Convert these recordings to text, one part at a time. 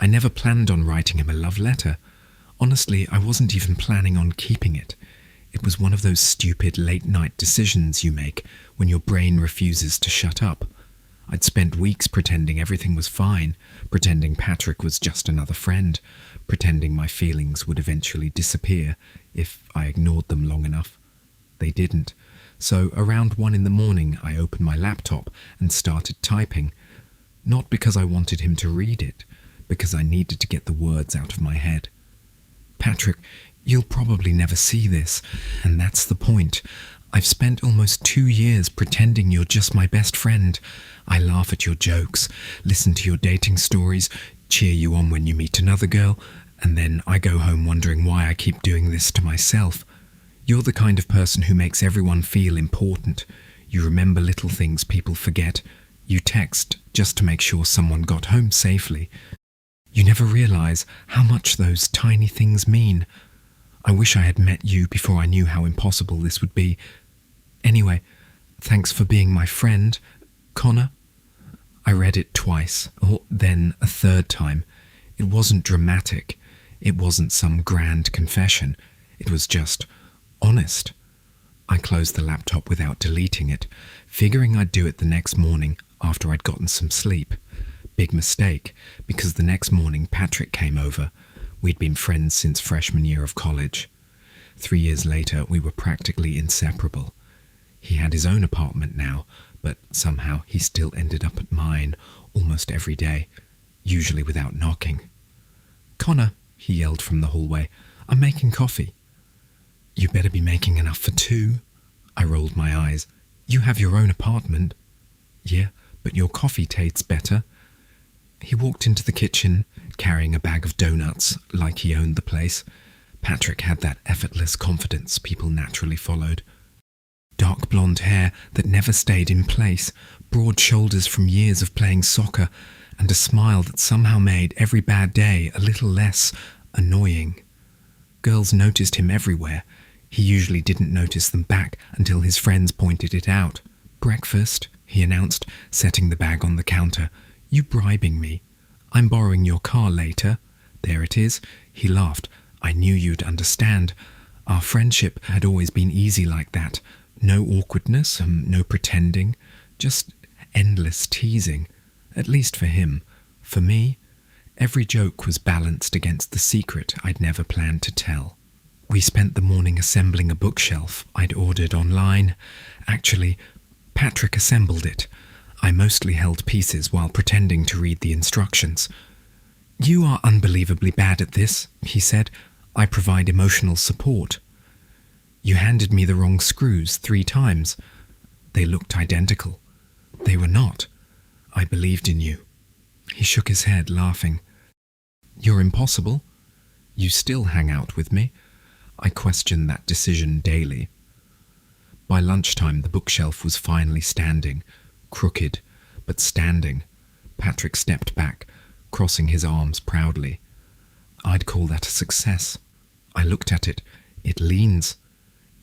I never planned on writing him a love letter. Honestly, I wasn't even planning on keeping it. It was one of those stupid late-night decisions you make when your brain refuses to shut up. I'd spent weeks pretending everything was fine, pretending Patrick was just another friend, pretending my feelings would eventually disappear if I ignored them long enough. They didn't. So around 1 in the morning, I opened my laptop and started typing. Not because I wanted him to read it, because I needed to get the words out of my head. Patrick, you'll probably never see this, and that's the point. I've spent almost 2 years pretending you're just my best friend. I laugh at your jokes, listen to your dating stories, cheer you on when you meet another girl, and then I go home wondering why I keep doing this to myself. You're the kind of person who makes everyone feel important. You remember little things people forget. You text just to make sure someone got home safely. You never realize how much those tiny things mean. I wish I had met you before I knew how impossible this would be. Anyway, thanks for being my friend, Connor. I read it twice, or then a third time. It wasn't dramatic. It wasn't some grand confession. It was just honest. I closed the laptop without deleting it, figuring I'd do it the next morning after I'd gotten some sleep. Big mistake, because the next morning Patrick came over. We'd been friends since freshman year of college. 3 years later, we were practically inseparable. He had his own apartment now, but somehow he still ended up at mine almost every day, usually without knocking. "Connor," he yelled from the hallway, "I'm making coffee." "You better be making enough for 2. I rolled my eyes. "You have your own apartment." "Yeah, but your coffee tastes better." He walked into the kitchen, carrying a bag of donuts like he owned the place. Patrick had that effortless confidence people naturally followed. Dark blonde hair that never stayed in place, broad shoulders from years of playing soccer, and a smile that somehow made every bad day a little less annoying. Girls noticed him everywhere. He usually didn't notice them back until his friends pointed it out. "Breakfast," he announced, setting the bag on the counter. "You bribing me? I'm borrowing your car later." "There it is." He laughed. "I knew you'd understand. Our friendship had always been easy like that. No awkwardness, no pretending, just endless teasing. At least for him. For me, every joke was balanced against the secret I'd never planned to tell. We spent the morning assembling a bookshelf I'd ordered online. Actually, Patrick assembled it. I mostly held pieces while pretending to read the instructions. "You are unbelievably bad at this," he said. "I provide emotional support." "You handed me the wrong screws 3 times. They looked identical." "They were not. I believed in you." He shook his head, laughing. "You're impossible. You still hang out with me." I questioned that decision daily. By lunchtime, the bookshelf was finally standing, crooked, but standing. Patrick stepped back, crossing his arms proudly. I'd call that a success. I looked at it. It leans.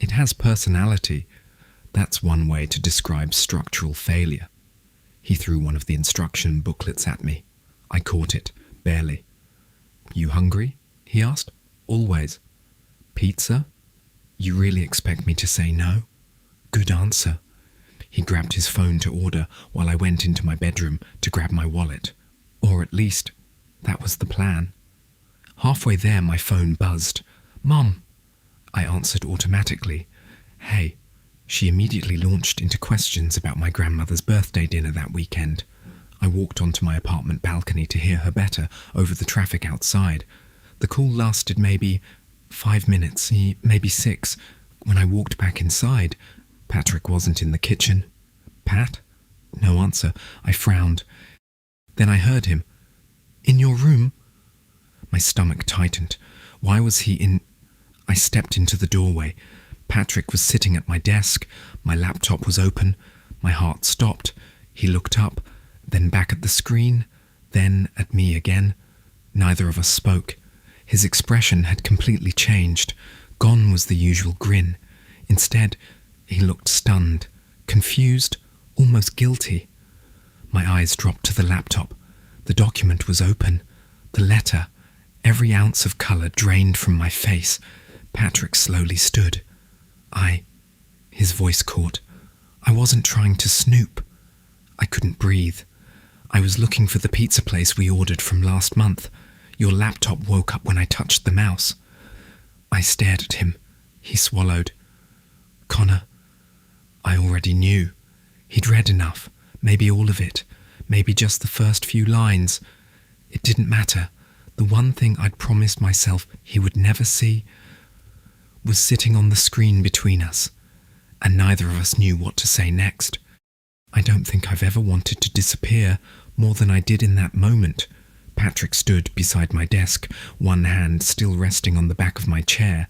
It has personality. That's one way to describe structural failure. He threw one of the instruction booklets at me. I caught it, barely. "You hungry?" he asked. "Always." "Pizza?" "You really expect me to say no?" "Good answer." He grabbed his phone to order while I went into my bedroom to grab my wallet. Or at least, that was the plan. Halfway there, my phone buzzed. "Mum!" I answered automatically. "Hey." She immediately launched into questions about my grandmother's birthday dinner that weekend. I walked onto my apartment balcony to hear her better over the traffic outside. The call lasted maybe 5 minutes, maybe 6. When I walked back inside, Patrick wasn't in the kitchen. "Pat?" No answer. I frowned. Then I heard him. "In your room?" My stomach tightened. Why was he in... I stepped into the doorway. Patrick was sitting at my desk. My laptop was open. My heart stopped. He looked up, then back at the screen, then at me again. Neither of us spoke. His expression had completely changed. Gone was the usual grin. Instead, he looked stunned, confused, almost guilty. My eyes dropped to the laptop. The document was open. The letter, every ounce of colour drained from my face. Patrick slowly stood. His voice caught. I wasn't trying to snoop. I couldn't breathe. I was looking for the pizza place we ordered from last month. Your laptop woke up when I touched the mouse. I stared at him. He swallowed. Connor, I already knew. He'd read enough, maybe all of it, maybe just the first few lines. It didn't matter. The one thing I'd promised myself he would never see was sitting on the screen between us, and neither of us knew what to say next. I don't think I've ever wanted to disappear more than I did in that moment. Patrick stood beside my desk, one hand still resting on the back of my chair.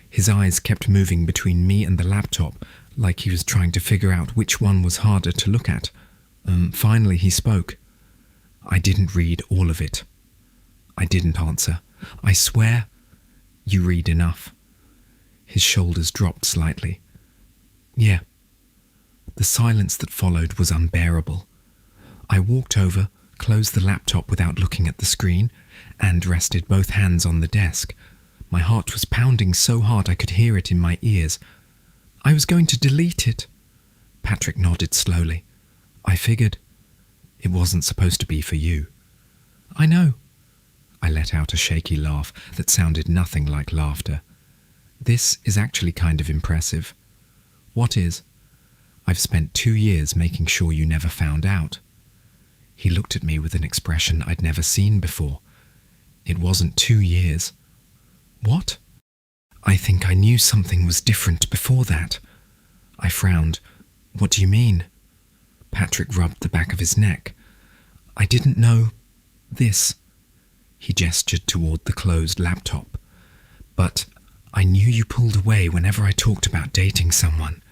His eyes kept moving between me and the laptop, like he was trying to figure out which one was harder to look at. Finally he spoke. I didn't read all of it. I didn't answer. I swear, you read enough. His shoulders dropped slightly. Yeah. The silence that followed was unbearable. I walked over, closed the laptop without looking at the screen, and rested both hands on the desk. My heart was pounding so hard I could hear it in my ears. I was going to delete it. Patrick nodded slowly. I figured. It wasn't supposed to be for you. I know. I let out a shaky laugh that sounded nothing like laughter. This is actually kind of impressive. What is? I've spent 2 years making sure you never found out. He looked at me with an expression I'd never seen before. It wasn't 2 years. What? I think I knew something was different before that. I frowned. What do you mean? Patrick rubbed the back of his neck. I didn't know this. He gestured toward the closed laptop. But I knew you pulled away whenever I talked about dating someone.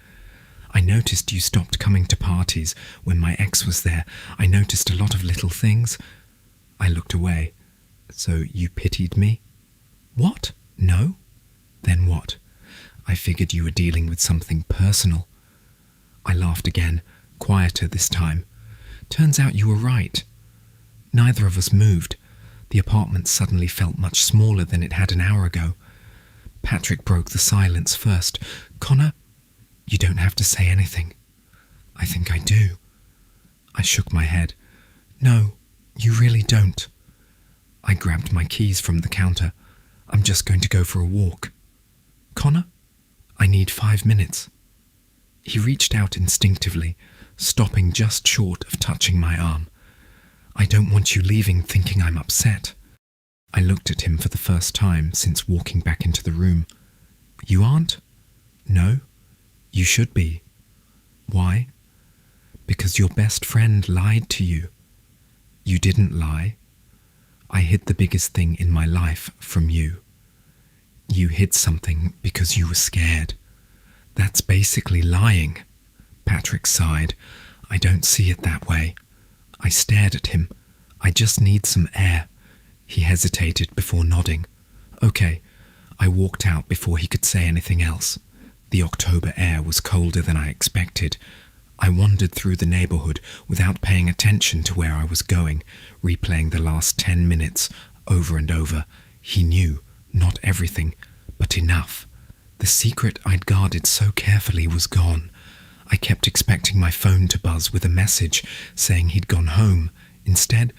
I noticed you stopped coming to parties when my ex was there. I noticed a lot of little things. I looked away. So you pitied me? What? No? Then what? I figured you were dealing with something personal. I laughed again, quieter this time. Turns out you were right. Neither of us moved. The apartment suddenly felt much smaller than it had an hour ago. Patrick broke the silence first. Connor, you don't have to say anything. I think I do. I shook my head. No, you really don't. I grabbed my keys from the counter. I'm just going to go for a walk. Connor, I need 5 minutes. He reached out instinctively, stopping just short of touching my arm. I don't want you leaving thinking I'm upset. I looked at him for the first time since walking back into the room. You aren't? No, you should be. Why? Because your best friend lied to you. You didn't lie. I hid the biggest thing in my life from you. You hid something because you were scared. That's basically lying. Patrick sighed. I don't see it that way. I stared at him. I just need some air. He hesitated before nodding. Okay. I walked out before he could say anything else. The October air was colder than I expected. I wandered through the neighborhood without paying attention to where I was going, replaying the last 10 minutes over and over. He knew, not everything, but enough. The secret I'd guarded so carefully was gone. I kept expecting my phone to buzz with a message saying he'd gone home. Instead,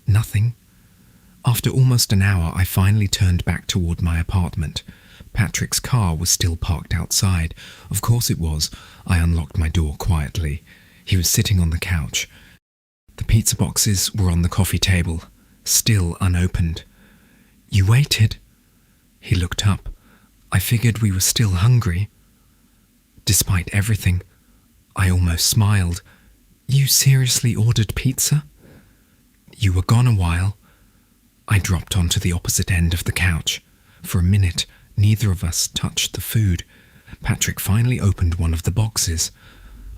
nothing. After almost an hour, I finally turned back toward my apartment. Patrick's car was still parked outside. Of course it was. I unlocked my door quietly. He was sitting on the couch. The pizza boxes were on the coffee table, still unopened. You waited? He looked up. I figured we were still hungry. Despite everything, I almost smiled. You seriously ordered pizza? You were gone a while. I dropped onto the opposite end of the couch. For a minute, neither of us touched the food. Patrick finally opened one of the boxes.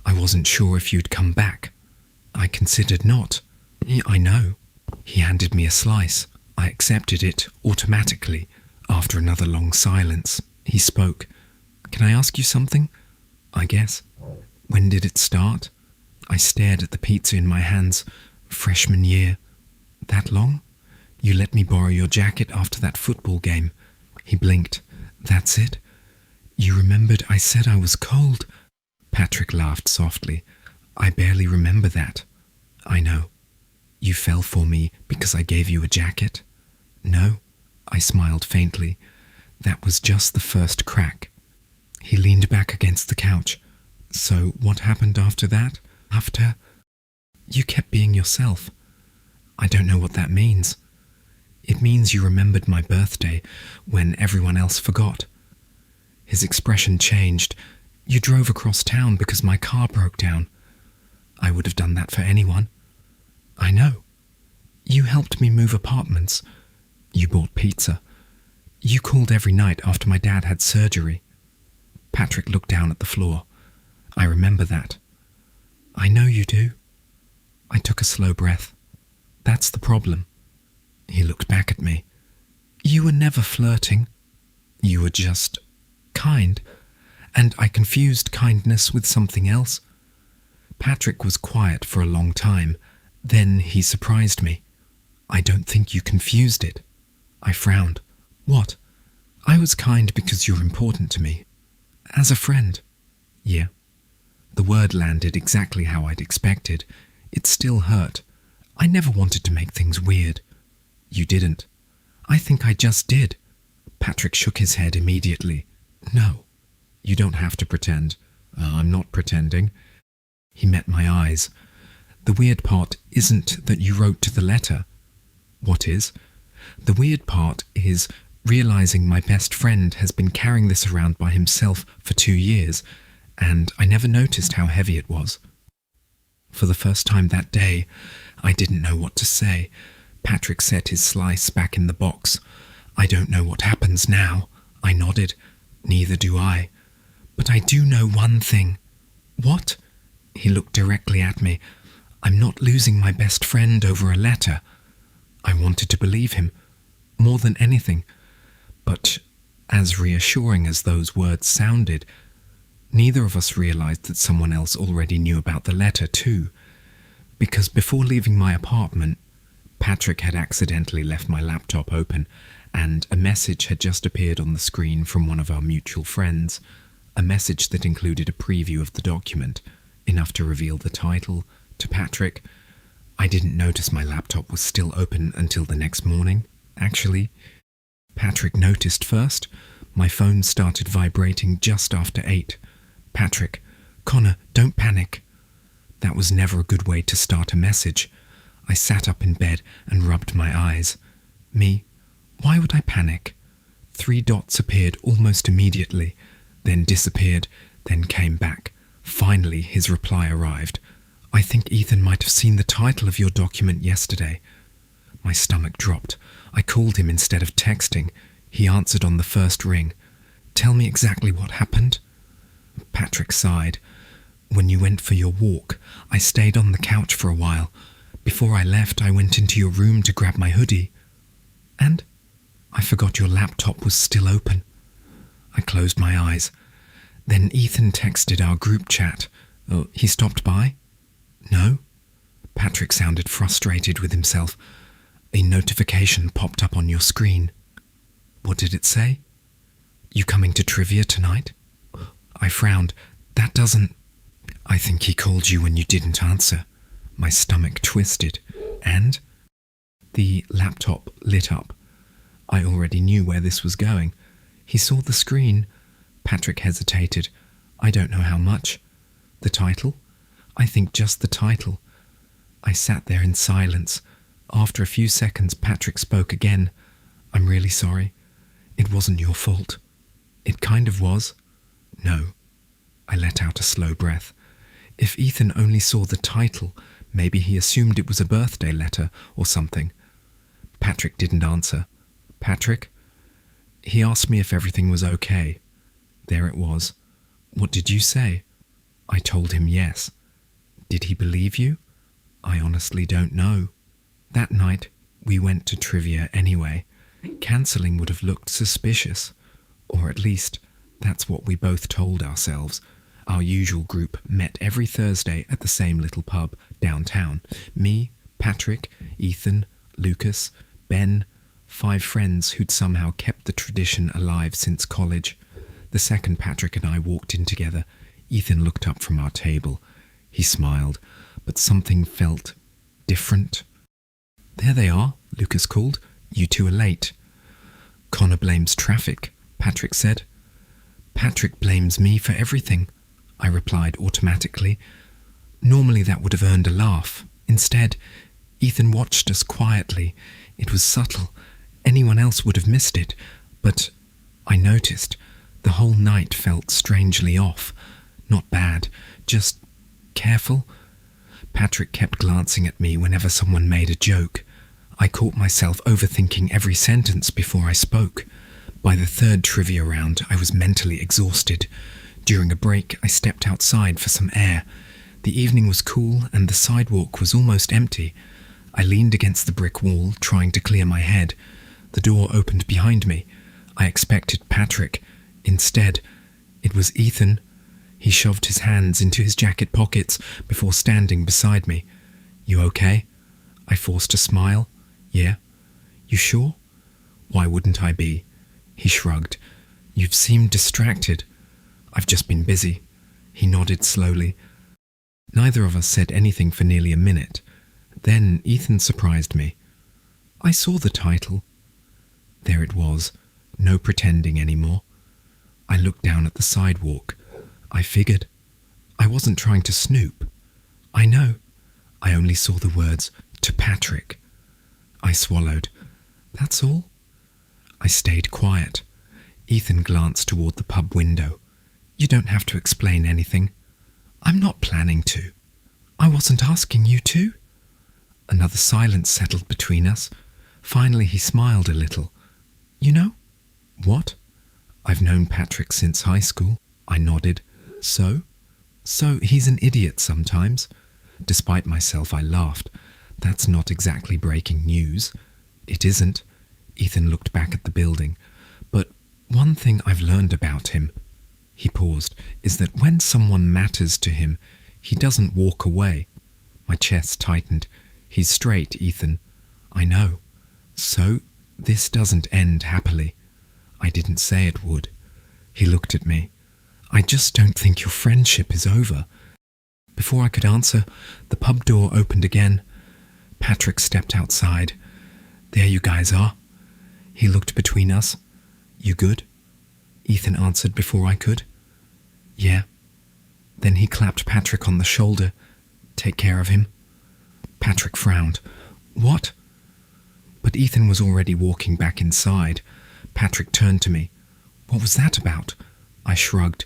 I wasn't sure if you'd come back. I considered not. I know. He handed me a slice. I accepted it automatically. After another long silence, he spoke. Can I ask you something? I guess. When did it start? I stared at the pizza in my hands. Freshman year. That long? You let me borrow your jacket after that football game. He blinked. That's it? You remembered I said I was cold? Patrick laughed softly. I barely remember that. I know. You fell for me because I gave you a jacket? No, I smiled faintly. That was just the first crack. He leaned back against the couch. So what happened after that? After? You kept being yourself. I don't know what that means. It means you remembered my birthday when everyone else forgot. His expression changed. You drove across town because my car broke down. I would have done that for anyone. I know. You helped me move apartments. You bought pizza. You called every night after my dad had surgery. Patrick looked down at the floor. I remember that. I know you do. I took a slow breath. That's the problem. He looked back at me. You were never flirting. You were just kind, and I confused kindness with something else. Patrick was quiet for a long time. Then he surprised me. I don't think you confused it. I frowned. What? I was kind because you're important to me. As a friend. Yeah. The word landed exactly how I'd expected. It still hurt. I never wanted to make things weird. You didn't. I think I just did. Patrick shook his head immediately. No. You don't have to pretend. I'm not pretending. He met my eyes. The weird part isn't that you wrote to the letter. What is? The weird part is realizing my best friend has been carrying this around by himself for 2 years, and I never noticed how heavy it was. For the first time that day, I didn't know what to say. Patrick set his slice back in the box. I don't know what happens now. I nodded. Neither do I. But I do know one thing. What? He looked directly at me. I'm not losing my best friend over a letter. I wanted to believe him, more than anything. But as reassuring as those words sounded, neither of us realized that someone else already knew about the letter too. Because before leaving my apartment, Patrick had accidentally left my laptop open, and a message had just appeared on the screen from one of our mutual friends, a message that included a preview of the document, enough to reveal the title to Patrick. I didn't notice my laptop was still open until the next morning, actually. Patrick noticed first. My phone started vibrating just after 8. Patrick, Connor, don't panic. That was never a good way to start a message. I sat up in bed and rubbed my eyes. Me? Why would I panic? 3 dots appeared almost immediately, then disappeared, then came back. Finally, his reply arrived. I think Ethan might have seen the title of your document yesterday. My stomach dropped. I called him instead of texting. He answered on the first ring. Tell me exactly what happened. Patrick sighed. When you went for your walk, I stayed on the couch for a while. Before I left, I went into your room to grab my hoodie. And I forgot your laptop was still open. I closed my eyes. Then Ethan texted our group chat. Oh, he stopped by? No? Patrick sounded frustrated with himself. A notification popped up on your screen. What did it say? You coming to trivia tonight? I frowned. That doesn't... I think he called you when you didn't answer. My stomach twisted. And? The laptop lit up. I already knew where this was going. He saw the screen. Patrick hesitated. I don't know how much. The title? I think just the title. I sat there in silence. After a few seconds, Patrick spoke again. I'm really sorry. It wasn't your fault. It kind of was. No. I let out a slow breath. If Ethan only saw the title, maybe he assumed it was a birthday letter or something. Patrick didn't answer. Patrick? He asked me if everything was okay. There it was. What did you say? I told him yes. Did he believe you? I honestly don't know. That night, we went to trivia anyway. Cancelling would have looked suspicious. Or at least, that's what we both told ourselves. Our usual group met every Thursday at the same little pub downtown. Me, Patrick, Ethan, Lucas, Ben, 5 friends who'd somehow kept the tradition alive since college. The second Patrick and I walked in together, Ethan looked up from our table. He smiled, but something felt different. "There they are," Lucas called. "You two are late." "Connor blames traffic," Patrick said. "Patrick blames me for everything," I replied automatically. Normally that would have earned a laugh. Instead, Ethan watched us quietly. It was subtle. Anyone else would have missed it, but I noticed. The whole night felt strangely off. Not bad, just careful. Patrick kept glancing at me whenever someone made a joke. I caught myself overthinking every sentence before I spoke. By the third trivia round, I was mentally exhausted. During a break, I stepped outside for some air. The evening was cool and the sidewalk was almost empty. I leaned against the brick wall, trying to clear my head. The door opened behind me. I expected Patrick. Instead, it was Ethan. He shoved his hands into his jacket pockets before standing beside me. "You okay?" I forced a smile. "Yeah." "You sure?" "Why wouldn't I be?" He shrugged. "You've seemed distracted." "I've just been busy." He nodded slowly. Neither of us said anything for nearly a minute. Then Ethan surprised me. "I saw the title." There it was, no pretending anymore. I looked down at the sidewalk. I figured. I wasn't trying to snoop. I know. I only saw the words, "To Patrick." I swallowed. "That's all?" I stayed quiet. Ethan glanced toward the pub window. "You don't have to explain anything." "I'm not planning to." "I wasn't asking you to." Another silence settled between us. Finally he smiled a little. "You know?" "What?" "I've known Patrick since high school." I nodded. "So?" "So he's an idiot sometimes." Despite myself, I laughed. "That's not exactly breaking news." "It isn't." Ethan looked back at the building. "But one thing I've learned about him," he paused, "is that when someone matters to him, he doesn't walk away." My chest tightened. "He's straight, Ethan." "I know." "So this doesn't end happily." I didn't say it would. He looked at me. "I just don't think your friendship is over." Before I could answer, the pub door opened again. Patrick stepped outside. "There you guys are." He looked between us. "You good?" Ethan answered before I could. "Yeah." Then he clapped Patrick on the shoulder. "Take care of him." Patrick frowned. "What?" But Ethan was already walking back inside. Patrick turned to me. "What was that about?" I shrugged.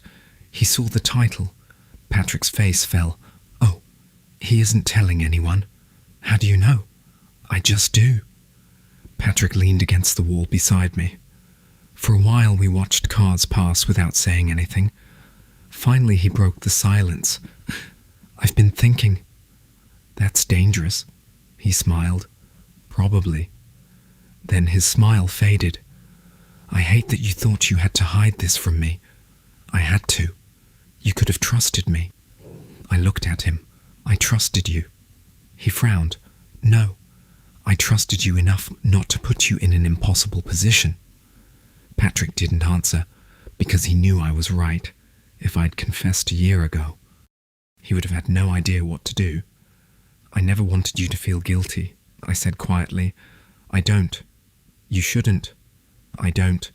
He saw the title. Patrick's face fell. "Oh, he isn't telling anyone." "How do you know?" "I just do." Patrick leaned against the wall beside me. For a while we watched cars pass without saying anything. Finally he broke the silence. "I've been thinking." "That's dangerous." He smiled. "Probably." Then his smile faded. "I hate that you thought you had to hide this from me." "I had to. You could have trusted me." I looked at him. "I trusted you." He frowned. "No, I trusted you enough not to put you in an impossible position." Patrick didn't answer, because he knew I was right. If I'd confessed a year ago, he would have had no idea what to do. "I never wanted you to feel guilty," I said quietly. "I don't." "You shouldn't." "I don't."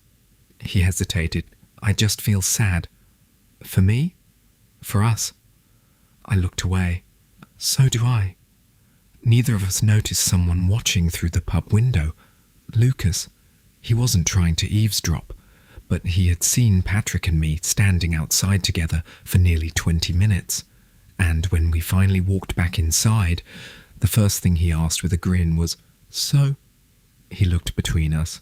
He hesitated. "I just feel sad." "For me?" "For us." I looked away. "So do I." Neither of us noticed someone watching through the pub window. Lucas. He wasn't trying to eavesdrop, but he had seen Patrick and me standing outside together for nearly 20 minutes. And when we finally walked back inside, the first thing he asked with a grin was, "So?" He looked between us.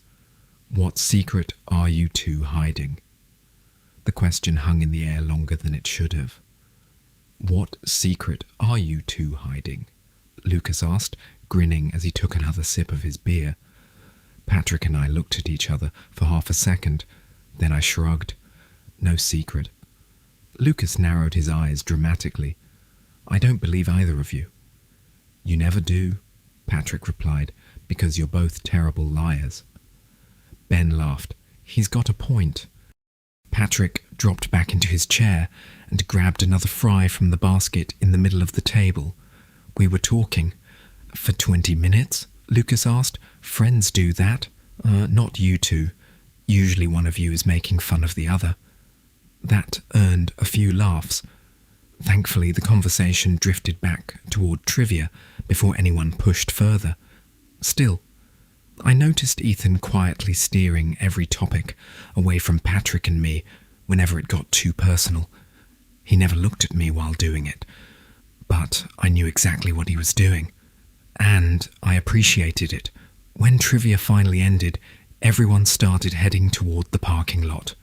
"What secret are you two hiding?" The question hung in the air longer than it should have. "What secret are you two hiding?" Lucas asked, grinning as he took another sip of his beer. Patrick and I looked at each other for half a second. Then I shrugged. "No secret." Lucas narrowed his eyes dramatically. "I don't believe either of you." "You never do," Patrick replied, because you're both terrible liars. Ben laughed. He's got a point. Patrick dropped back into his chair and grabbed another fry from the basket in the middle of the table. We were talking. For 20 minutes? Lucas asked. Friends do that. Not you two. Usually one of you is making fun of the other. That earned a few laughs. Thankfully, the conversation drifted back toward trivia before anyone pushed further. Still, I noticed Ethan quietly steering every topic away from Patrick and me whenever it got too personal. He never looked at me while doing it, but I knew exactly what he was doing, and I appreciated it. When trivia finally ended, everyone started heading toward the parking lot.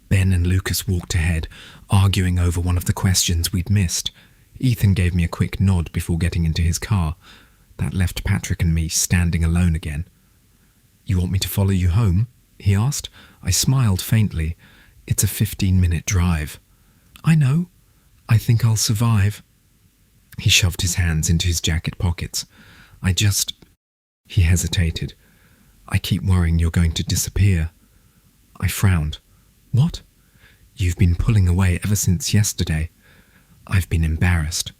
Ben and Lucas walked ahead, arguing over one of the questions we'd missed. Ethan gave me a quick nod before getting into his car. That left Patrick and me standing alone again. You want me to follow you home? He asked. I smiled faintly. It's a 15-minute drive. I know. I think I'll survive. He shoved his hands into his jacket pockets. He hesitated. I keep worrying you're going to disappear. I frowned. What? You've been pulling away ever since yesterday. I've been embarrassed.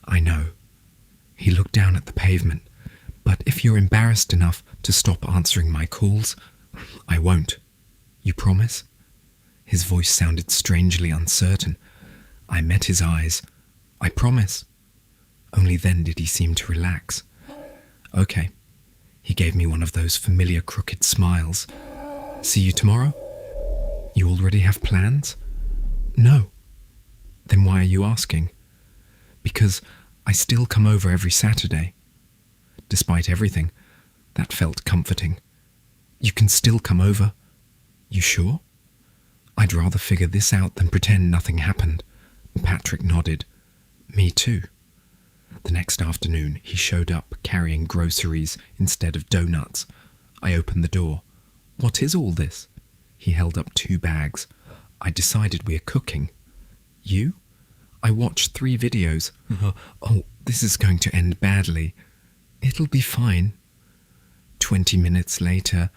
I know. He looked down at the pavement. But if you're embarrassed enough to stop answering my calls, I won't. You promise? His voice sounded strangely uncertain. I met his eyes. I promise. Only then did he seem to relax. Okay. He gave me one of those familiar crooked smiles. See you tomorrow? You already have plans? No. Then why are you asking? Because I still come over every Saturday. Despite everything, that felt comforting. You can still come over. You sure? I'd rather figure this out than pretend nothing happened. Patrick nodded. Me too. The next afternoon, he showed up carrying groceries instead of donuts. I opened the door. What is all this? He held up 2 bags. I decided we're cooking. You? I watched 3 videos. Oh, this is going to end badly. It'll be fine. 20 minutes later,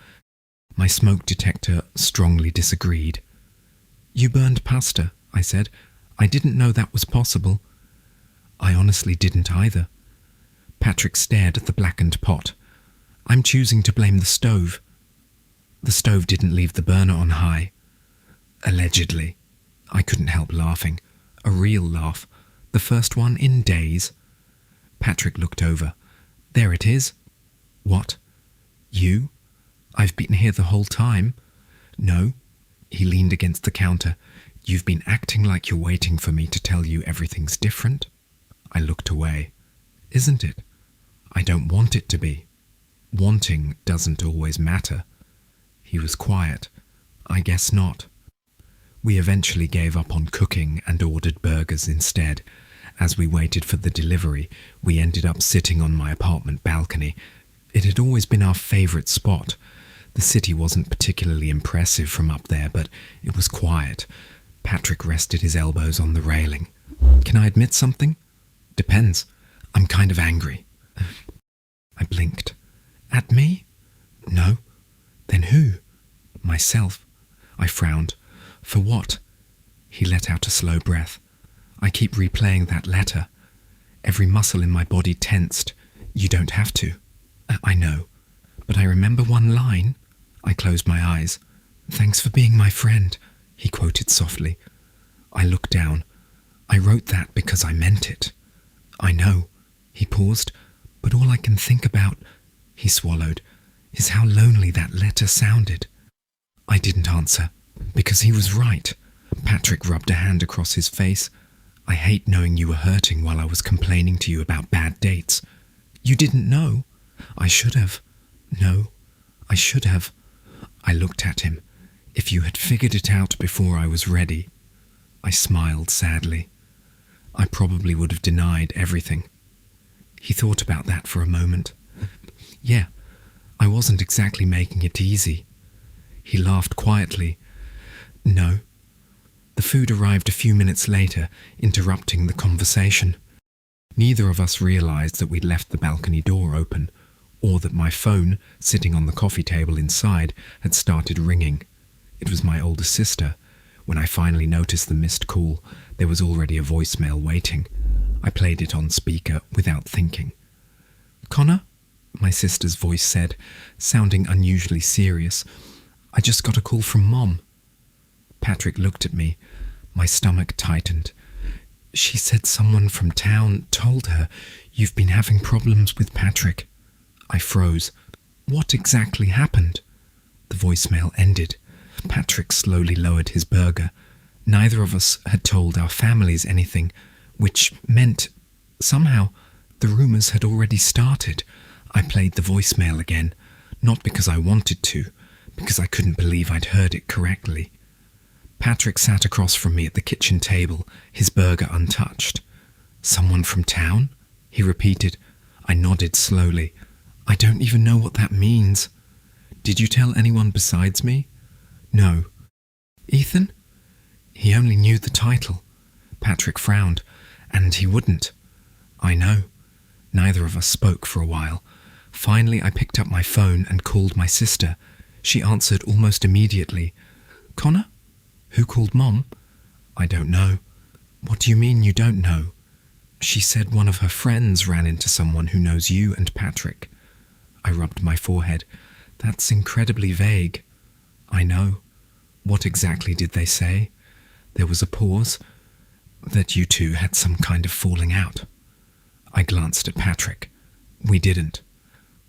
my smoke detector strongly disagreed. You burned pasta, I said. I didn't know that was possible. I honestly didn't either. Patrick stared at the blackened pot. I'm choosing to blame the stove. The stove didn't leave the burner on high. Allegedly. I couldn't help laughing. A real laugh. The first one in days. Patrick looked over. There it is. What? You? I've been here the whole time. No. He leaned against the counter. You've been acting like you're waiting for me to tell you everything's different. I looked away. Isn't it? I don't want it to be. Wanting doesn't always matter. He was quiet. I guess not. We eventually gave up on cooking and ordered burgers instead. As we waited for the delivery, we ended up sitting on my apartment balcony. It had always been our favourite spot. The city wasn't particularly impressive from up there, but it was quiet. Patrick rested his elbows on the railing. Can I admit something? Depends. I'm kind of angry. I blinked. At me? No. Then who? Myself. I frowned. For what? He let out a slow breath. I keep replaying that letter. Every muscle in my body tensed. You don't have to. I know. But I remember one line. I closed my eyes. Thanks for being my friend, he quoted softly. I looked down. I wrote that because I meant it. I know. He paused. But all I can think about, he swallowed, is how lonely that letter sounded. I didn't answer, because he was right. Patrick rubbed a hand across his face. I hate knowing you were hurting while I was complaining to you about bad dates. You didn't know. I should have. No, I should have. I looked at him. If you had figured it out before I was ready. I smiled sadly. I probably would have denied everything. He thought about that for a moment. Yeah, I wasn't exactly making it easy. He laughed quietly. No. The food arrived a few minutes later, interrupting the conversation. Neither of us realized that we'd left the balcony door open. or that my phone, sitting on the coffee table inside, had started ringing. It was my older sister. When I finally noticed the missed call, there was already a voicemail waiting. I played it on speaker without thinking. "Connor?" my sister's voice said, sounding unusually serious. "I just got a call from Mom." Patrick looked at me. My stomach tightened. "She said someone from town told her you've been having problems with Patrick." I froze. What exactly happened? The voicemail ended. Patrick slowly lowered his burger. Neither of us had told our families anything, which meant, somehow, the rumours had already started. I played the voicemail again, not because I wanted to, because I couldn't believe I'd heard it correctly. Patrick sat across from me at the kitchen table, his burger untouched. "Someone from town?" he repeated. I nodded slowly. "I don't even know what that means." "Did you tell anyone besides me?" "No." "Ethan?" He only knew the title. Patrick frowned. "And he wouldn't." "I know." Neither of us spoke for a while. Finally, I picked up my phone and called my sister. She answered almost immediately. "Connor? Who called Mom?" "I don't know." "What do you mean you don't know?" "She said one of her friends ran into someone who knows you and Patrick." I rubbed my forehead. "That's incredibly vague." "I know." "What exactly did they say?" There was a pause. "That you two had some kind of falling out." I glanced at Patrick. "We didn't."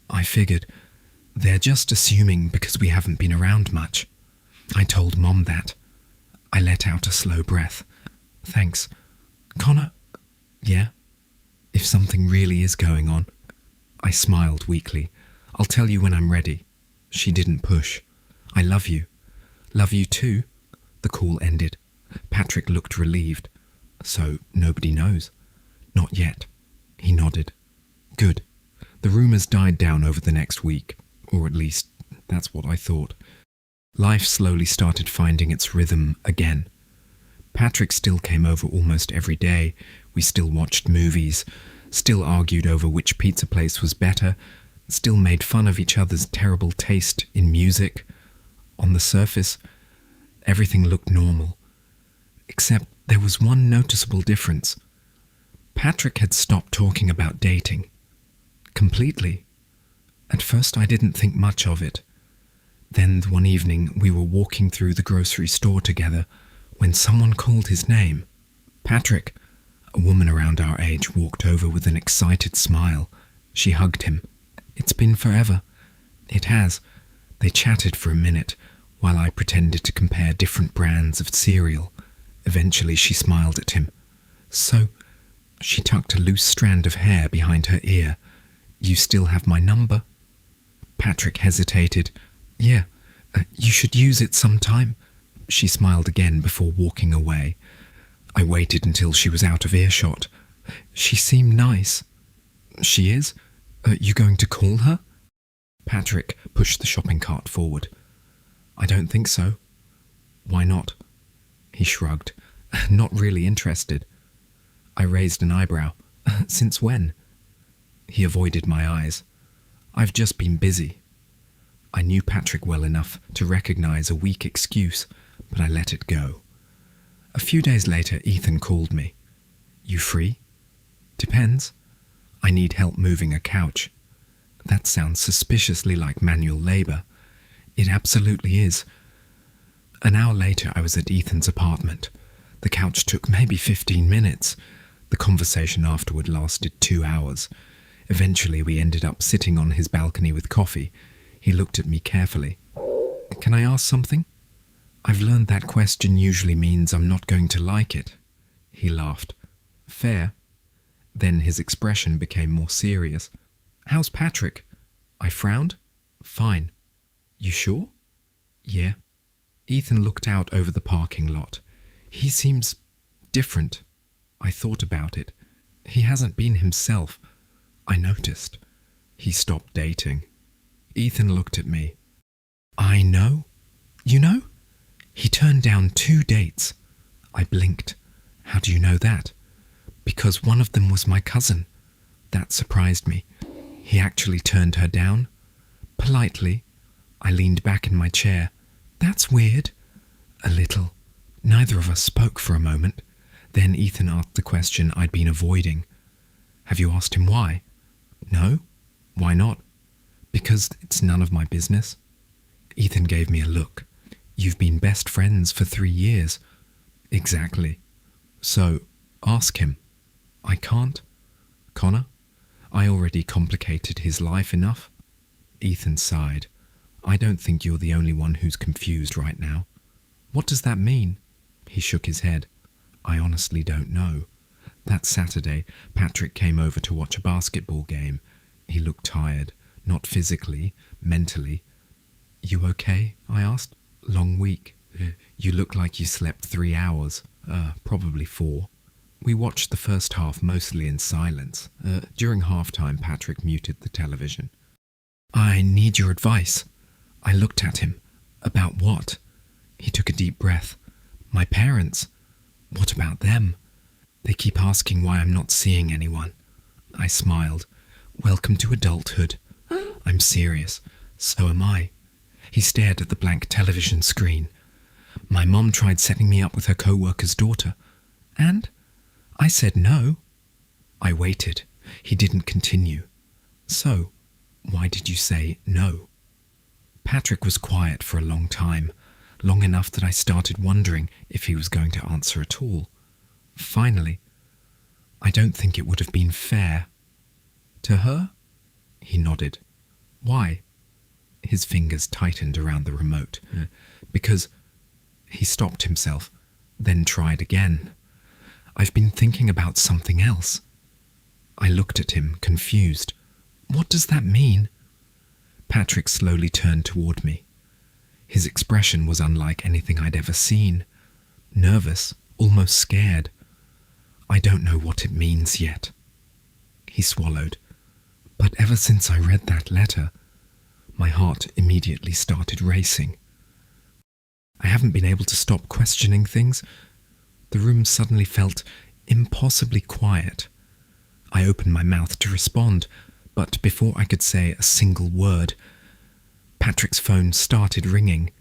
I figured. "They're just assuming because we haven't been around much." I told Mom that. I let out a slow breath. "Thanks. Connor?" "Yeah?" "If something really is going on." I smiled weakly. "I'll tell you when I'm ready." She didn't push. "I love you." "Love you too." The call ended. Patrick looked relieved. "So nobody knows?" "Not yet." He nodded. "Good." The rumours died down over the next week, or at least that's what I thought. Life slowly started finding its rhythm again. Patrick still came over almost every day. We still watched movies, still argued over which pizza place was better, still made fun of each other's terrible taste in music. On the surface, everything looked normal. Except there was one noticeable difference. Patrick had stopped talking about dating. Completely. At first I didn't think much of it. Then one evening we were walking through the grocery store together when someone called his name. "Patrick." A woman around our age walked over with an excited smile. She hugged him. "It's been forever." "It has." They chatted for a minute while I pretended to compare different brands of cereal. Eventually she smiled at him. "So," she tucked a loose strand of hair behind her ear, "you still have my number?" Patrick hesitated. "Yeah, you should use it sometime." She smiled again before walking away. I waited until she was out of earshot. "She seemed nice." "She is? Are you going to call her?" Patrick pushed the shopping cart forward. "I don't think so." "Why not?" He shrugged. "Not really interested." I raised an eyebrow. "Since when?" He avoided my eyes. "I've just been busy." I knew Patrick well enough to recognize a weak excuse, but I let it go. A few days later, Ethan called me. "You free?" "Depends. I need help moving a couch." That sounds suspiciously like manual labor. It absolutely is. An hour later, I was at Ethan's apartment. The couch took maybe 15 minutes. The conversation afterward lasted 2 hours. Eventually, we ended up sitting on his balcony with coffee. He looked at me carefully. "Can I ask something?" "I've learned that question usually means I'm not going to like it." He laughed. "Fair." Then his expression became more serious. "How's Patrick?" I frowned. "Fine." "You sure?" "Yeah." Ethan looked out over the parking lot. "He seems different." I thought about it. He hasn't been himself. I noticed. He stopped dating. Ethan looked at me. "I know? You know? He turned down 2 dates." I blinked. "How do you know that?" "Because one of them was my cousin." That surprised me. He actually turned her down. Politely, I leaned back in my chair. That's weird. A little. Neither of us spoke for a moment. Then Ethan asked the question I'd been avoiding. Have you asked him why? No. Why not? Because it's none of my business. Ethan gave me a look. You've been best friends for 3 years. Exactly. So, ask him. I can't. Connor? I already complicated his life enough. Ethan sighed. I don't think you're the only one who's confused right now. What does that mean? He shook his head. I honestly don't know. That Saturday, Patrick came over to watch a basketball game. He looked tired, not physically, mentally. You okay? I asked. Long week. You look like you slept 3 hours. Probably 4. We watched the first half mostly in silence. During halftime, Patrick muted the television. I need your advice. I looked at him. About what? He took a deep breath. My parents. What about them? They keep asking why I'm not seeing anyone. I smiled. Welcome to adulthood. I'm serious. So am I. He stared at the blank television screen. My mom tried setting me up with her co-worker's daughter. And? I said no. I waited. He didn't continue. So, why did you say no? Patrick was quiet for a long time, long enough that I started wondering if he was going to answer at all. Finally, I don't think it would have been fair. To her? He nodded. Why? His fingers tightened around the remote. Because he stopped himself, then tried again. I've been thinking about something else. I looked at him, confused. What does that mean? Patrick slowly turned toward me. His expression was unlike anything I'd ever seen. Nervous, almost scared. I don't know what it means yet. He swallowed. But ever since I read that letter, my heart immediately started racing. I haven't been able to stop questioning things. The room suddenly felt impossibly quiet. I opened my mouth to respond, but before I could say a single word, Patrick's phone started ringing.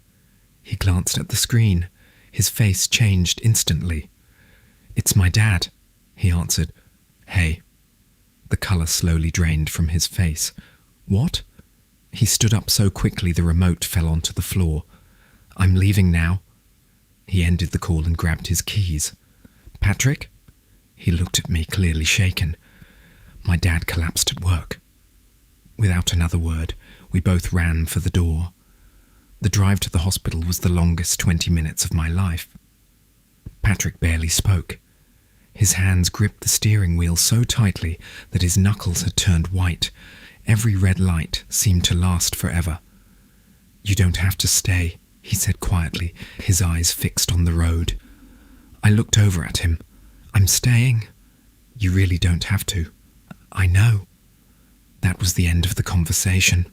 He glanced at the screen. His face changed instantly. It's my dad, he answered. Hey. The colour slowly drained from his face. What? He stood up so quickly the remote fell onto the floor. I'm leaving now. He ended the call and grabbed his keys. Patrick? He looked at me, clearly shaken. My dad collapsed at work. Without another word, we both ran for the door. The drive to the hospital was the longest 20 minutes of my life. Patrick barely spoke. His hands gripped the steering wheel so tightly that his knuckles had turned white. Every red light seemed to last forever. You don't have to stay, he said quietly, his eyes fixed on the road. I looked over at him. I'm staying. You really don't have to. I know. That was the end of the conversation.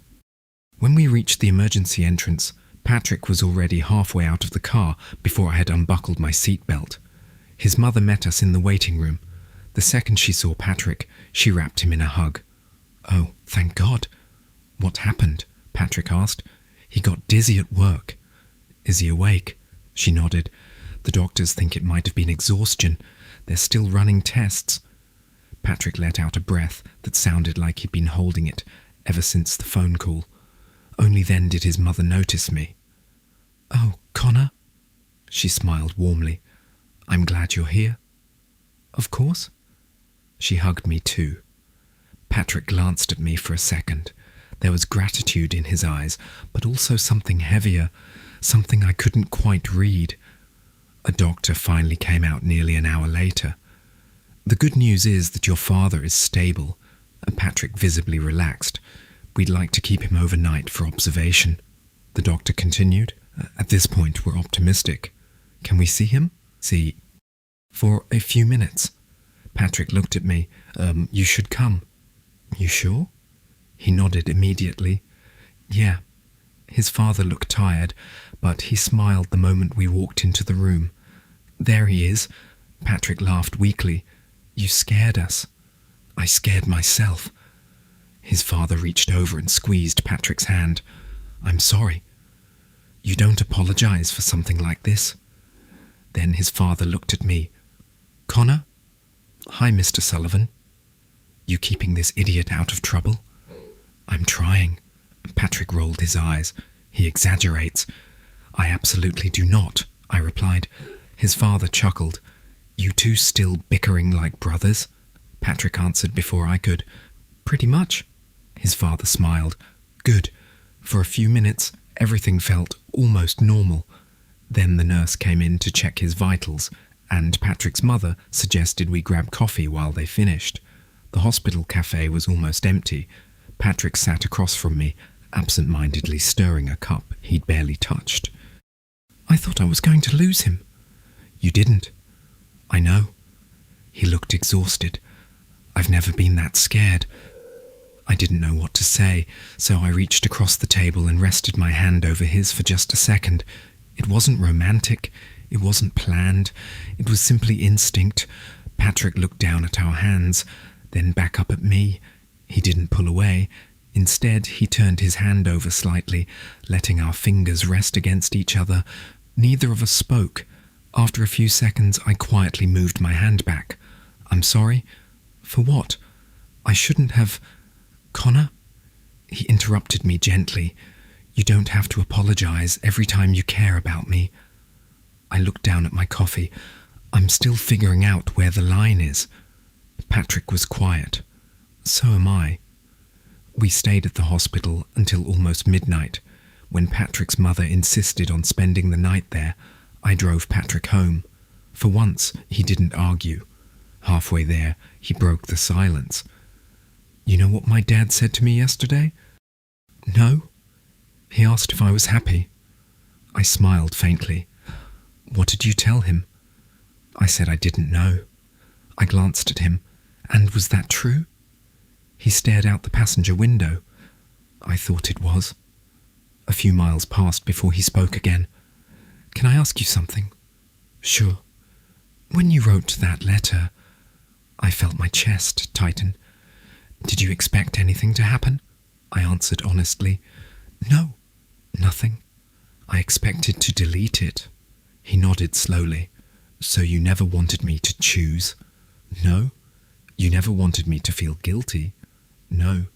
When we reached the emergency entrance, Patrick was already halfway out of the car before I had unbuckled my seatbelt. His mother met us in the waiting room. The second she saw Patrick, she wrapped him in a hug. Oh, thank God. What happened? Patrick asked. He got dizzy at work. Is he awake? She nodded. The doctors think it might have been exhaustion. They're still running tests. Patrick let out a breath that sounded like he'd been holding it ever since the phone call. Only then did his mother notice me. Oh, Connor? She smiled warmly. I'm glad you're here. Of course. She hugged me too. Patrick glanced at me for a second. There was gratitude in his eyes, but also something heavier, something I couldn't quite read. A doctor finally came out nearly an hour later. The good news is that your father is stable. Patrick visibly relaxed. We'd like to keep him overnight for observation. The doctor continued. At this point, we're optimistic. Can we see him? See. For a few minutes. Patrick looked at me. You should come. You sure? He nodded immediately. Yeah. His father looked tired, but he smiled the moment we walked into the room. There he is. Patrick laughed weakly. You scared us. I scared myself. His father reached over and squeezed Patrick's hand. "I'm sorry. You don't apologize for something like this?" Then his father looked at me. "Connor? Hi, Mr. Sullivan. You keeping this idiot out of trouble?" "I'm trying." Patrick rolled his eyes. "He exaggerates." "I absolutely do not," I replied. His father chuckled. "You two still bickering like brothers?" Patrick answered before I could. "Pretty much." His father smiled. "Good. For a few minutes, everything felt almost normal. Then the nurse came in to check his vitals, and Patrick's mother suggested we grab coffee while they finished. The hospital cafe was almost empty. Patrick sat across from me, absent-mindedly stirring a cup he'd barely touched. "I thought I was going to lose him." "You didn't." "I know." He looked exhausted. "I've never been that scared." I didn't know what to say, so I reached across the table and rested my hand over his for just a second. It wasn't romantic. It wasn't planned. It was simply instinct. Patrick looked down at our hands, then back up at me. He didn't pull away. Instead, he turned his hand over slightly, letting our fingers rest against each other. Neither of us spoke. After a few seconds, I quietly moved my hand back. "I'm sorry." "For what?" "I shouldn't have—" "Connor?" He interrupted me gently. "You don't have to apologize every time you care about me." I looked down at my coffee. I'm still figuring out where the line is. Patrick was quiet. So am I. We stayed at the hospital until almost midnight. When Patrick's mother insisted on spending the night there, I drove Patrick home. For once, he didn't argue. Halfway there, he broke the silence. "You know what my dad said to me yesterday?" "No." "He asked if I was happy." I smiled faintly. "What did you tell him?" I said I didn't know. I glanced at him. "And was that true?" He stared out the passenger window. I thought it was. A few miles passed before he spoke again. "Can I ask you something?" "Sure." "When you wrote that letter," I felt my chest tighten. "Did you expect anything to happen?" I answered honestly. "No, nothing. I expected to delete it." He nodded slowly. "So you never wanted me to choose?" "No." "You never wanted me to feel guilty?" "No."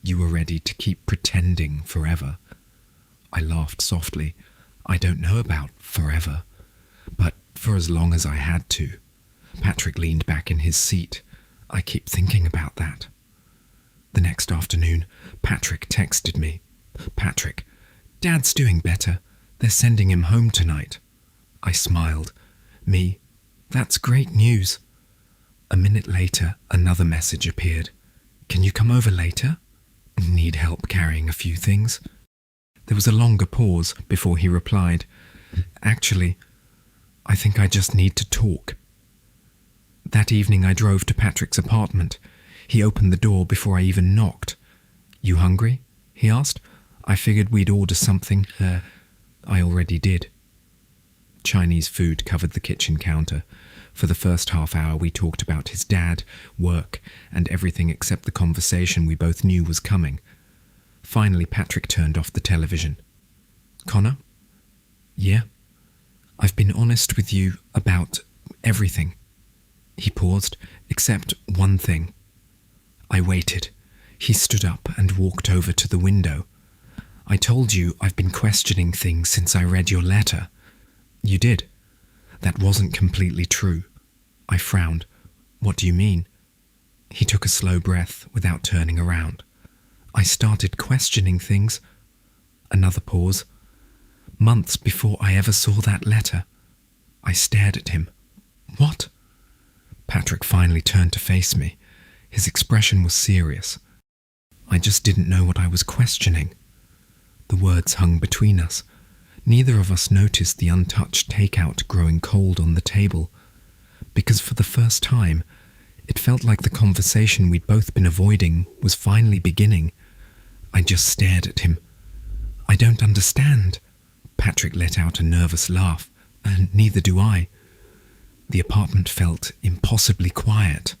"You were ready to keep pretending forever?" I laughed softly. "I don't know about forever, but for as long as I had to." Patrick leaned back in his seat. "I keep thinking about that." The next afternoon, Patrick texted me. "Patrick, Dad's doing better. They're sending him home tonight." I smiled. "Me? That's great news." A minute later, another message appeared. "Can you come over later? Need help carrying a few things?" There was a longer pause before he replied. "Actually, I think I just need to talk." That evening I drove to Patrick's apartment. He opened the door before I even knocked. "You hungry?" he asked. I figured we'd order something. I already did. Chinese food covered the kitchen counter. For the first half hour we talked about his dad, work, and everything except the conversation we both knew was coming. Finally, Patrick turned off the television. "Connor?" "Yeah?" "I've been honest with you about everything." He paused, "except one thing." I waited. He stood up and walked over to the window. "I told you I've been questioning things since I read your letter." "You did." "That wasn't completely true." I frowned. "What do you mean?" He took a slow breath without turning around. "I started questioning things." Another pause. "Months before I ever saw that letter." I stared at him. "What?" Patrick finally turned to face me. His expression was serious. "I just didn't know what I was questioning." The words hung between us. Neither of us noticed the untouched takeout growing cold on the table, because for the first time, it felt like the conversation we'd both been avoiding was finally beginning. I just stared at him. "I don't understand." Patrick let out a nervous laugh. "Neither do I." The apartment felt impossibly quiet,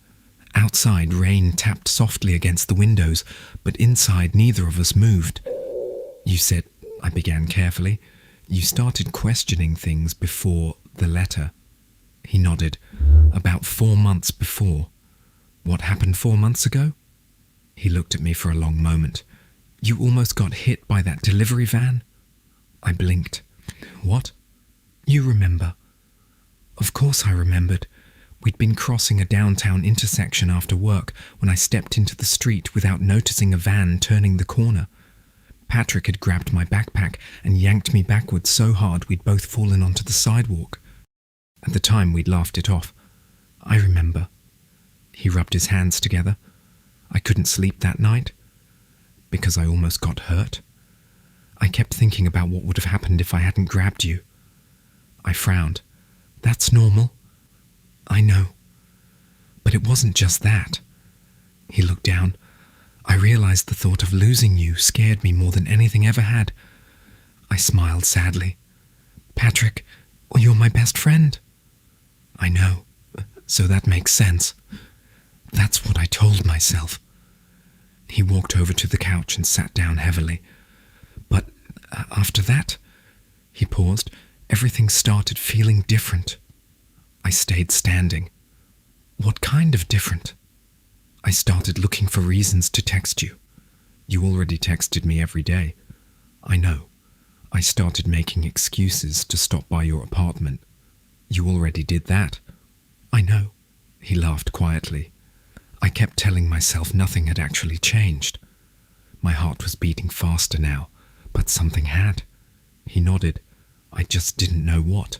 Outside, rain tapped softly against the windows, but inside neither of us moved. You said, I began carefully, you started questioning things before the letter. He nodded. About 4 months before. What happened 4 months ago? He looked at me for a long moment. You almost got hit by that delivery van? I blinked. What? You remember. Of course I remembered. We'd been crossing a downtown intersection after work when I stepped into the street without noticing a van turning the corner. Patrick had grabbed my backpack and yanked me backwards so hard we'd both fallen onto the sidewalk. At the time we'd laughed it off. I remember. He rubbed his hands together. I couldn't sleep that night because I almost got hurt. I kept thinking about what would have happened if I hadn't grabbed you. I frowned. That's normal. I know. But it wasn't just that. He looked down. I realized the thought of losing you scared me more than anything ever had. I smiled sadly. Patrick, you're my best friend. I know. So that makes sense. That's what I told myself. He walked over to the couch and sat down heavily. But after that, he paused, everything started feeling different. I stayed standing. What kind of different? I started looking for reasons to text you. You already texted me every day. I know. I started making excuses to stop by your apartment. You already did that. I know. He laughed quietly. I kept telling myself nothing had actually changed. My heart was beating faster now, but something had. He nodded. I just didn't know what.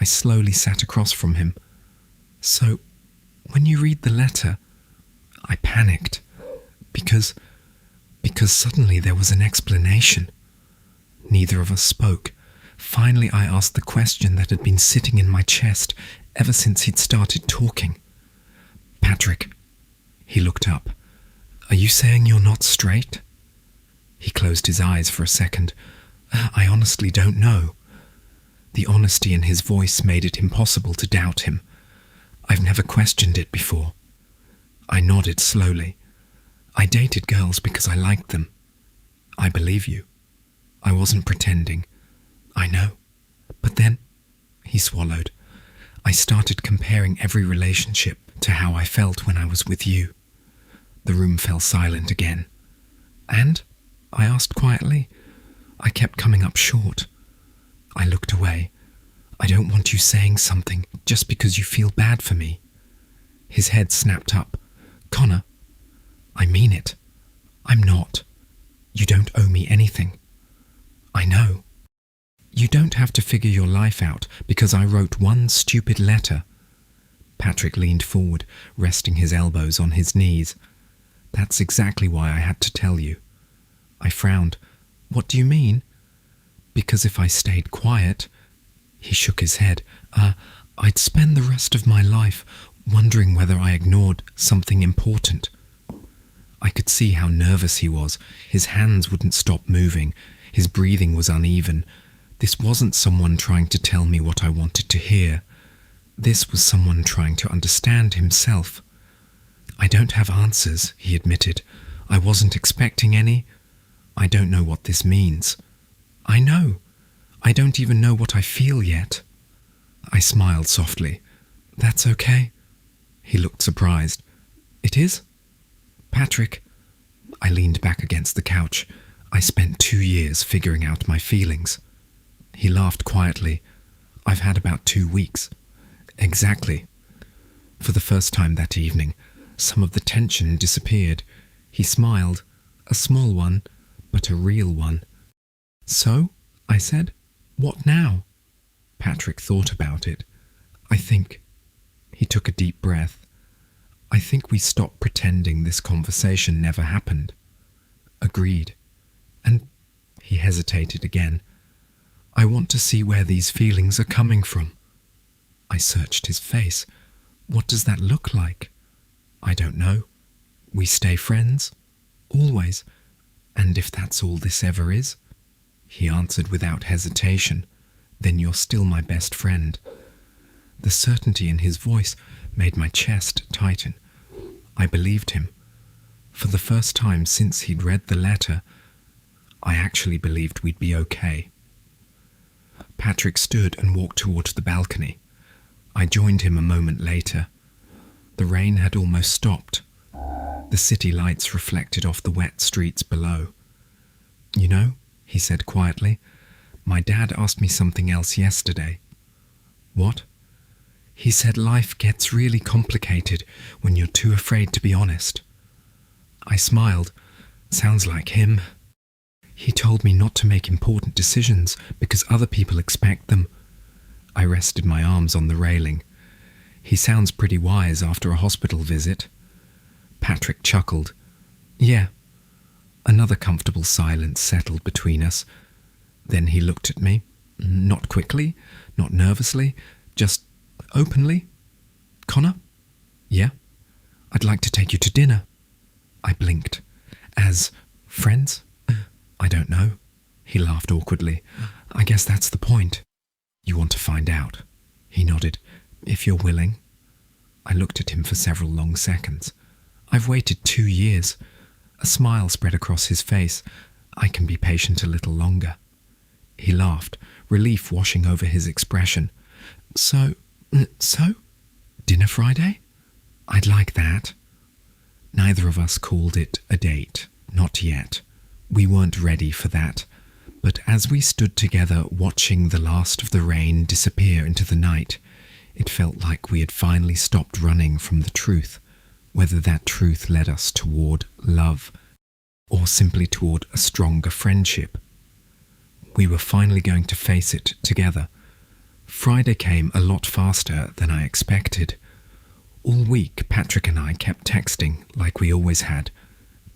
I slowly sat across from him. So, when you read the letter, I panicked, because suddenly there was an explanation. Neither of us spoke. Finally I asked the question that had been sitting in my chest ever since he'd started talking. Patrick. He looked up. Are you saying you're not straight? He closed his eyes for a second. I honestly don't know. The honesty in his voice made it impossible to doubt him. I've never questioned it before. I nodded slowly. I dated girls because I liked them. I believe you. I wasn't pretending. I know. But then, he swallowed, I started comparing every relationship to how I felt when I was with you. The room fell silent again. And? I asked quietly. I kept coming up short. I looked away. I don't want you saying something just because you feel bad for me. His head snapped up. Connor, I mean it. I'm not. You don't owe me anything. I know. You don't have to figure your life out because I wrote one stupid letter. Patrick leaned forward, resting his elbows on his knees. That's exactly why I had to tell you. I frowned. What do you mean? Because if I stayed quiet, he shook his head, I'd spend the rest of my life wondering whether I ignored something important. I could see how nervous he was. His hands wouldn't stop moving. His breathing was uneven. This wasn't someone trying to tell me what I wanted to hear. This was someone trying to understand himself. I don't have answers, he admitted. I wasn't expecting any. I don't know what this means. I know. I don't even know what I feel yet. I smiled softly. That's okay. He looked surprised. It is? Patrick. I leaned back against the couch. I spent 2 years figuring out my feelings. He laughed quietly. I've had about 2 weeks. Exactly. For the first time that evening, some of the tension disappeared. He smiled, a small one, but a real one. So? I said. What now? Patrick thought about it. I think. He took a deep breath. I think we stopped pretending this conversation never happened. Agreed. And he hesitated again. I want to see where these feelings are coming from. I searched his face. What does that look like? I don't know. We stay friends? Always. And if that's all this ever is? He answered without hesitation. Then you're still my best friend. The certainty in his voice made my chest tighten. I believed him. For the first time since he'd read the letter, I actually believed we'd be okay. Patrick stood and walked towards the balcony. I joined him a moment later. The rain had almost stopped. The city lights reflected off the wet streets below. "You know," he said quietly, "my dad asked me something else yesterday." "What?" "He said life gets really complicated when you're too afraid to be honest." I smiled. Sounds like him. He told me not to make important decisions because other people expect them. I rested my arms on the railing. He sounds pretty wise after a hospital visit. Patrick chuckled. "Yeah." Another comfortable silence settled between us. Then he looked at me, not quickly, not nervously, just openly. "Connor?" "Yeah?" "I'd like to take you to dinner." I blinked. "As friends?" "I don't know." He laughed awkwardly. "I guess that's the point." "You want to find out?" He nodded. "If you're willing." I looked at him for several long seconds. "I've waited 2 years." A smile spread across his face. "I can be patient a little longer." He laughed, relief washing over his expression. So? Dinner Friday?" "I'd like that." Neither of us called it a date. Not yet. We weren't ready for that. But as we stood together watching the last of the rain disappear into the night, it felt like we had finally stopped running from the truth, whether that truth led us toward love or simply toward a stronger friendship. We were finally going to face it together. Friday came a lot faster than I expected. All week, Patrick and I kept texting like we always had.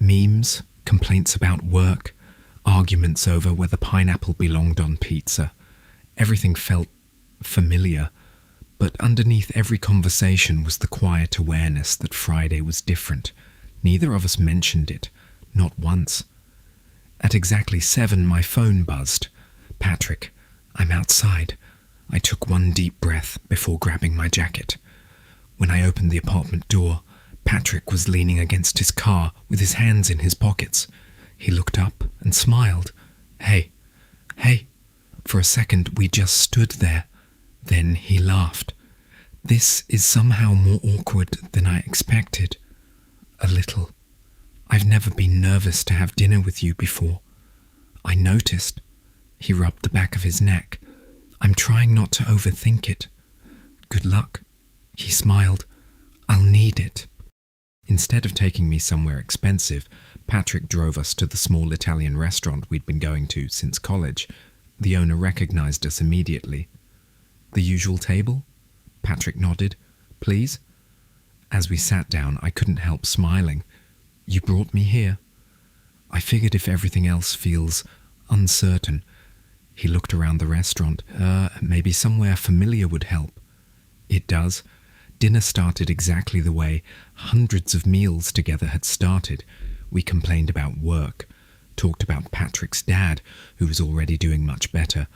Memes, complaints about work, arguments over whether pineapple belonged on pizza. Everything felt familiar, but underneath every conversation was the quiet awareness that Friday was different. Neither of us mentioned it, not once. At exactly 7, my phone buzzed. "Patrick, I'm outside." I took one deep breath before grabbing my jacket. When I opened the apartment door, Patrick was leaning against his car with his hands in his pockets. He looked up and smiled. Hey. For a second, we just stood there. Then he laughed. "This is somehow more awkward than I expected." "A little. I've never been nervous to have dinner with you before." I noticed. He rubbed the back of his neck. "I'm trying not to overthink it." "Good luck." He smiled. "I'll need it." Instead of taking me somewhere expensive, Patrick drove us to the small Italian restaurant we'd been going to since college. The owner recognized us immediately. "The usual table?" Patrick nodded. "Please?" As we sat down, I couldn't help smiling. "You brought me here." I figured if everything else feels uncertain. He looked around the restaurant. Maybe somewhere familiar would help." It does. Dinner started exactly the way hundreds of meals together had started. We complained about work, talked about Patrick's dad, who was already doing much better,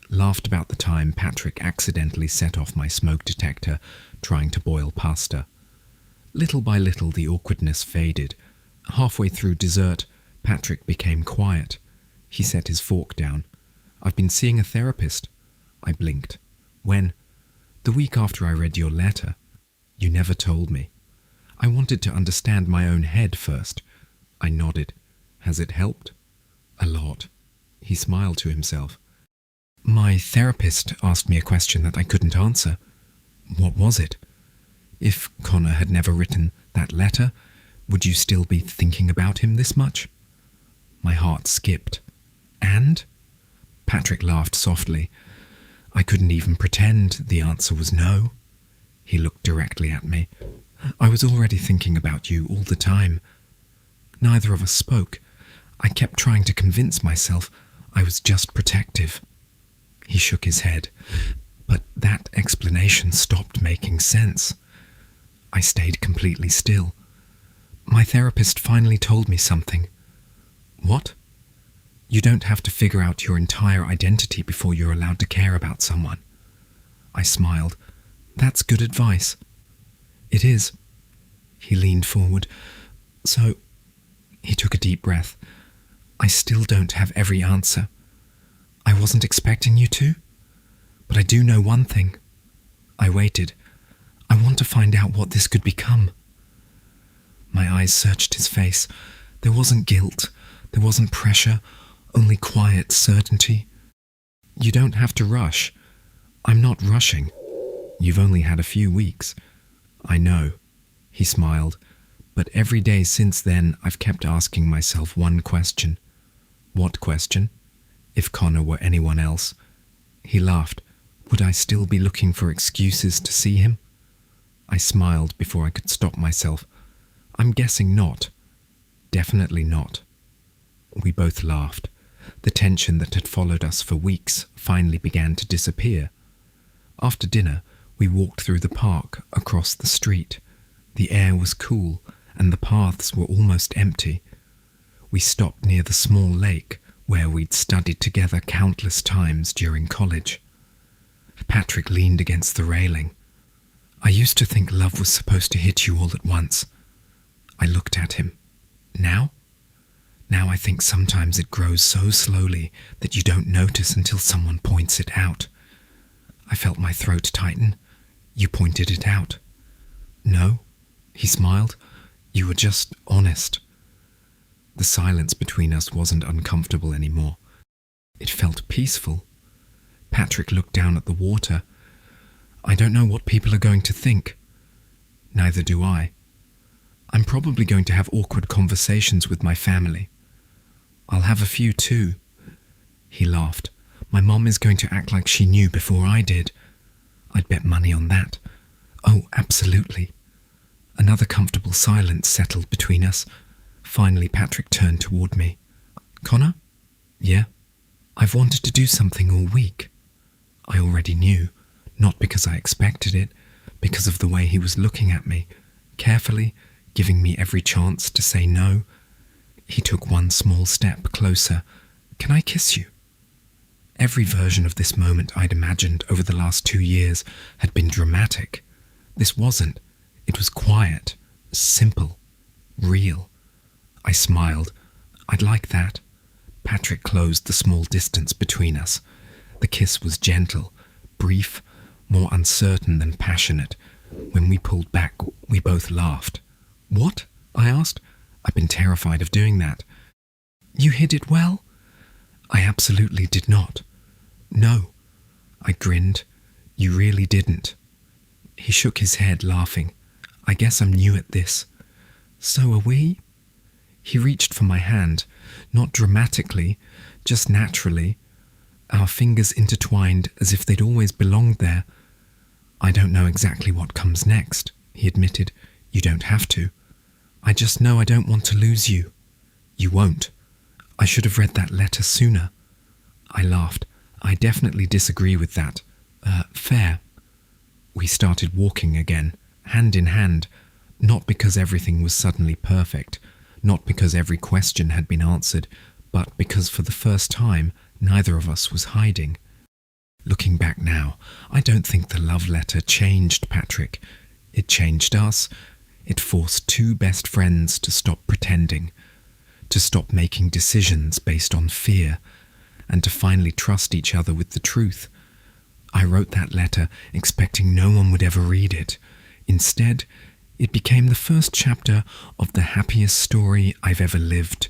laughed about the time Patrick accidentally set off my smoke detector trying to boil pasta. Little by little, the awkwardness faded. Halfway through dessert, Patrick became quiet. He set his fork down. "I've been seeing a therapist." I blinked. "When?" "The week after I read your letter." "You never told me." "I wanted to understand my own head first." I nodded. "Has it helped?" "A lot." He smiled to himself. "My therapist asked me a question that I couldn't answer." "What was it?" "If Connor had never written that letter, would you still be thinking about him this much?" My heart skipped. "And?" Patrick laughed softly. I couldn't even pretend the answer was no. He looked directly at me. "I was already thinking about you all the time." Neither of us spoke. I kept trying to convince myself I was just protective. He shook his head, but that explanation stopped making sense. I stayed completely still. "My therapist finally told me something." "What?" "You don't have to figure out your entire identity before you're allowed to care about someone." I smiled. "That's good advice." "It is." He leaned forward. So, he took a deep breath. I still don't have every answer. I wasn't expecting you to, but I do know one thing. I waited. I want to find out what this could become. My eyes searched his face. There wasn't guilt. There wasn't pressure. Only quiet certainty. You don't have to rush. I'm not rushing. You've only had a few weeks. I know. He smiled. But every day since then, I've kept asking myself one question. What question? If Connor were anyone else. He laughed. Would I still be looking for excuses to see him? I smiled before I could stop myself. I'm guessing not. Definitely not. We both laughed. The tension that had followed us for weeks finally began to disappear. After dinner, we walked through the park across the street. The air was cool, and the paths were almost empty. We stopped near the small lake where we'd studied together countless times during college. Patrick leaned against the railing. I used to think love was supposed to hit you all at once. I looked at him. Now? Now I think sometimes it grows so slowly that you don't notice until someone points it out. I felt my throat tighten. You pointed it out. No, he smiled. You were just honest. The silence between us wasn't uncomfortable anymore. It felt peaceful. Patrick looked down at the water. I don't know what people are going to think. Neither do I. I'm probably going to have awkward conversations with my family. I'll have a few too. He laughed. My mom is going to act like she knew before I did. I'd bet money on that. Oh, absolutely. Another comfortable silence settled between us. Finally, Patrick turned toward me. Connor? Yeah? I've wanted to do something all week. I already knew, not because I expected it, because of the way he was looking at me, carefully, giving me every chance to say no. He took one small step closer. Can I kiss you? Every version of this moment I'd imagined over the last 2 years had been dramatic. This wasn't. It was quiet, simple, real. I smiled. I'd like that. Patrick closed the small distance between us. The kiss was gentle, brief, more uncertain than passionate. When we pulled back, we both laughed. What? I asked. I've been terrified of doing that. You hid it well? I absolutely did not. No. I grinned. You really didn't. He shook his head, laughing. I guess I'm new at this. So are we? He reached for my hand, not dramatically, just naturally. Our fingers intertwined as if they'd always belonged there. I don't know exactly what comes next, he admitted. You don't have to. I just know I don't want to lose you. You won't. I should have read that letter sooner. I laughed. I definitely disagree with that. Fair. We started walking again, hand in hand, not because everything was suddenly perfect, not because every question had been answered, but because for the first time, neither of us was hiding. Looking back now, I don't think the love letter changed Patrick. It changed us. It forced two best friends to stop pretending, to stop making decisions based on fear, and to finally trust each other with the truth. I wrote that letter expecting no one would ever read it. Instead, it became the first chapter of the happiest story I've ever lived,